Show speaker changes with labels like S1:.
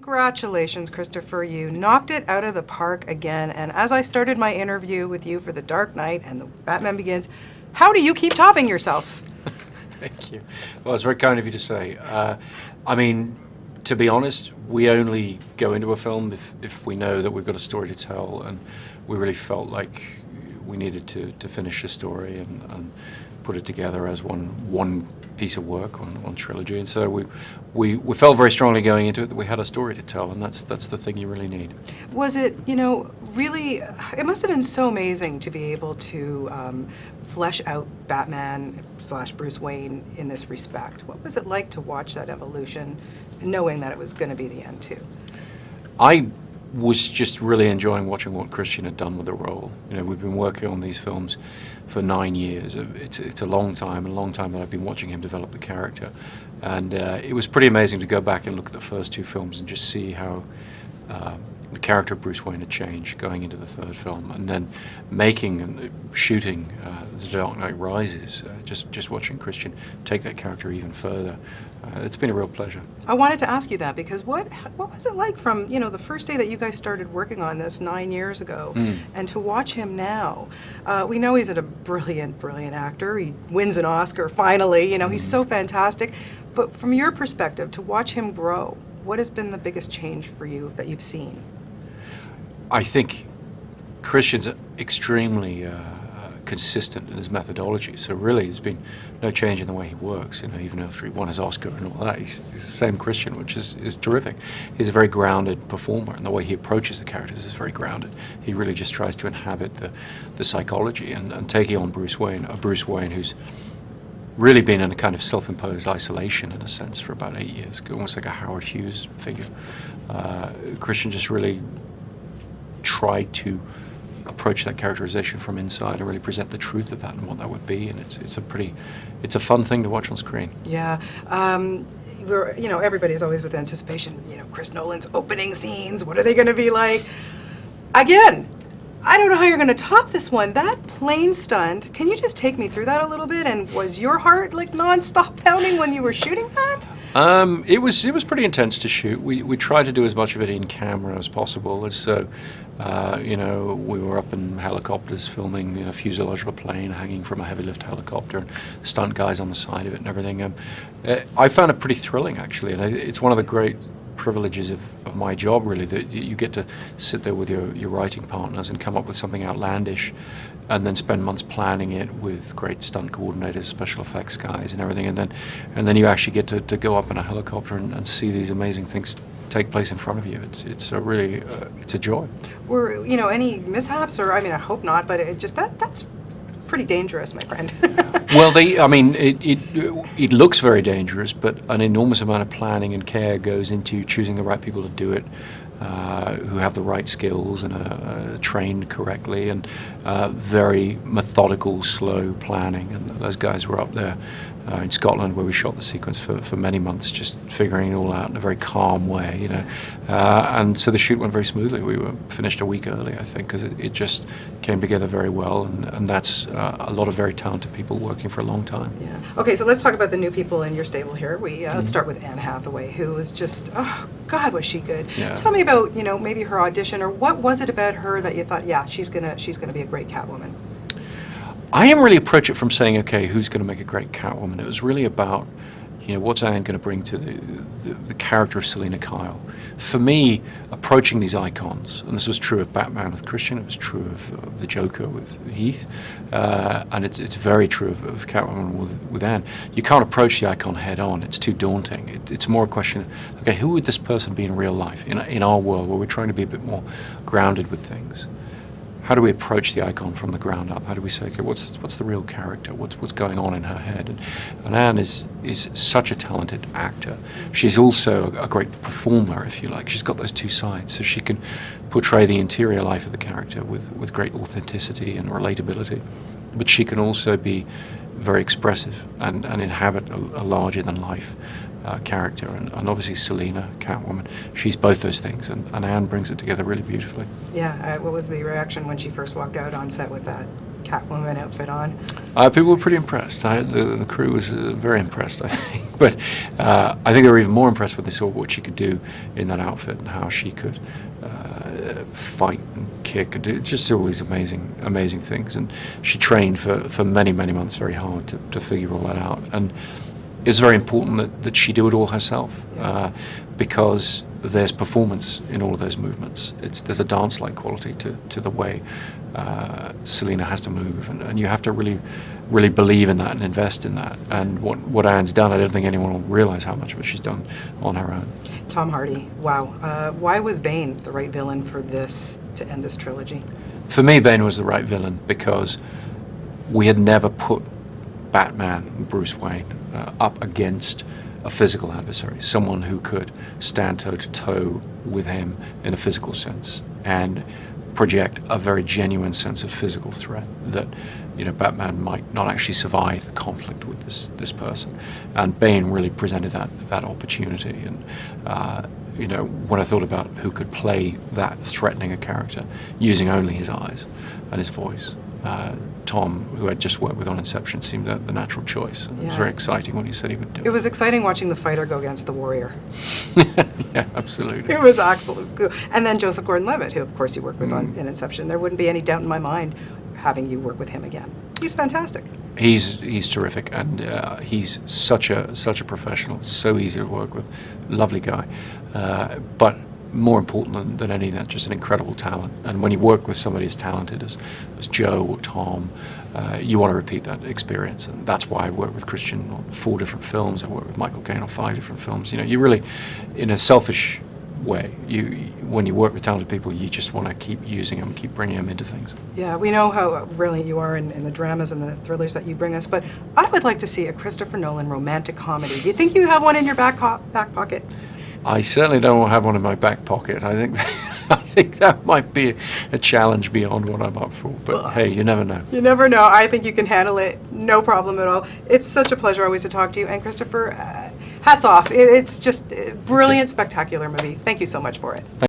S1: Congratulations, Christopher. You knocked it out of the park again. And as I started my interview with you for The Dark Knight and The Batman Begins, how do you keep topping yourself?
S2: Thank you. Well, it's very kind of you to say. I mean, to be honest, we only go into a film if we know that we've got a story to tell, and we really felt like we needed to finish the story and put it together as one piece of work, one trilogy. And so we felt very strongly going into it that we had a story to tell, and that's the thing you really need.
S1: Was it, really, it must have been so amazing to be able to flesh out Batman/Bruce Wayne in this respect. What was it like to watch that evolution, knowing that it was going to be the end too?
S2: I was just really enjoying watching what Christian had done with the role. We've been working on these films for 9 years. It's a long time that I've been watching him develop the character. And it was pretty amazing to go back and look at the first two films and just see how the character of Bruce Wayne had changed going into the third film, and then making and shooting The Dark Knight Rises, just watching Christian take that character even further. It's been a real pleasure.
S1: I wanted to ask you that because what was it like from the first day that you guys started working on this 9 years ago, and to watch him now? We know he's a brilliant actor. He wins an Oscar finally. He's so fantastic. But from your perspective, to watch him grow, what has been the biggest change for you that you've seen?
S2: I think Christian's extremely consistent in his methodology. So really, there's been no change in the way he works. Even after he won his Oscar and all that, he's the same Christian, which is terrific. He's a very grounded performer, and the way he approaches the characters is very grounded. He really just tries to inhabit the psychology and taking on Bruce Wayne, a Bruce Wayne who's really been in a kind of self-imposed isolation in a sense for about 8 years, almost like a Howard Hughes figure. Christian just really tried to approach that characterization from inside and really present the truth of that and what that would be, and it's a fun thing to watch on screen.
S1: Yeah, everybody's always with anticipation. Chris Nolan's opening scenes. What are they going to be like? Again, I don't know how you're going to top this one. That plane stunt. Can you just take me through that a little bit? And was your heart like non-stop pounding when you were shooting that?
S2: It was pretty intense to shoot. We tried to do as much of it in camera as possible. And so, we were up in helicopters filming a fuselage of a plane hanging from a heavy lift helicopter, and stunt guys on the side of it and everything. I found it pretty thrilling, actually, and it's one of the great privileges of my job, really, that you get to sit there with your writing partners and come up with something outlandish, and then spend months planning it with great stunt coordinators, special effects guys, and everything, and then you actually get to go up in a helicopter and see these amazing things take place in front of you. It's a really it's a joy.
S1: Were any mishaps, or I hope not, but that's pretty dangerous, my friend.
S2: Well, it looks very dangerous, but an enormous amount of planning and care goes into choosing the right people to do it, who have the right skills and are trained correctly, and very methodical, slow planning. And those guys were up there in Scotland, where we shot the sequence for many months, just figuring it all out in a very calm way, and so the shoot went very smoothly. We were finished a week early, I think, because it just came together very well, and that's a lot of very talented people working for a long time.
S1: Yeah. Okay, so let's talk about the new people in your stable here. Let's start with Anne Hathaway, who was just, oh God, was she good.
S2: Yeah.
S1: Tell me about, maybe her audition, or what was it about her that you thought, yeah, she's gonna be a great Catwoman?
S2: I didn't really approach it from saying, okay, who's going to make a great Catwoman? It was really about, what's Anne going to bring to the character of Selina Kyle. For me, approaching these icons, and this was true of Batman with Christian, it was true of the Joker with Heath, and it's very true of Catwoman with Anne. You can't approach the icon head on. It's too daunting. It's more a question of, okay, who would this person be in real life, in our world, where we're trying to be a bit more grounded with things? How do we approach the icon from the ground up? How do we say, okay, what's the real character? What's going on in her head? And Anne is such a talented actor. She's also a great performer, if you like. She's got those two sides, so she can portray the interior life of the character with great authenticity and relatability. But she can also be very expressive and inhabit a larger-than-life character. And obviously Selina, Catwoman, she's both those things, and Anne brings it together really beautifully.
S1: Yeah, what was the reaction when she first walked out on set with that? Catwoman outfit on?
S2: People were pretty impressed. The crew was very impressed, I think. But I think they were even more impressed when they saw what she could do in that outfit and how she could fight and kick and just do all these amazing things. And she trained for many months very hard to figure all that out. And it's very important that she do it all herself, because there's performance in all of those movements. There's a dance-like quality to the way Selina has to move, and you have to really believe in that and invest in that. And what Anne's done, I don't think anyone will realize how much of it she's done on her own.
S1: Tom Hardy, wow. Why was Bane the right villain for this, to end this trilogy?
S2: For me, Bane was the right villain because we had never put Batman, Bruce Wayne, up against a physical adversary, someone who could stand toe-to-toe with him in a physical sense and project a very genuine sense of physical threat that, Batman might not actually survive the conflict with this person. And Bane really presented that opportunity. And when I thought about who could play that threatening a character using only his eyes and his voice, Tom, who I'd just worked with on Inception, seemed the natural choice. And It was very exciting when he said he would do it.
S1: It was exciting watching the fighter go against the warrior.
S2: Yeah, absolutely.
S1: It was absolutely cool. And then Joseph Gordon-Levitt, who of course you worked with in Inception. There wouldn't be any doubt in my mind having you work with him again. He's fantastic.
S2: He's terrific, and he's such a professional. So easy to work with, lovely guy. But more important than any of that, just an incredible talent. And when you work with somebody as talented as Joe or Tom, you want to repeat that experience. And that's why I worked with Christian on 4 different films. I worked with Michael Caine on 5 different films. You really, in a selfish way, when you work with talented people, you just want to keep using them, keep bringing them into things.
S1: Yeah, we know how brilliant you are in the dramas and the thrillers that you bring us, but I would like to see a Christopher Nolan romantic comedy. Do you think you have one in your back pocket?
S2: I certainly don't have one in my back pocket. I think that might be a challenge beyond what I'm up for. But hey, you never know.
S1: You never know. I think you can handle it. No problem at all. It's such a pleasure always to talk to you. And Christopher, hats off. It's just a brilliant, spectacular movie. Thank you so much for it.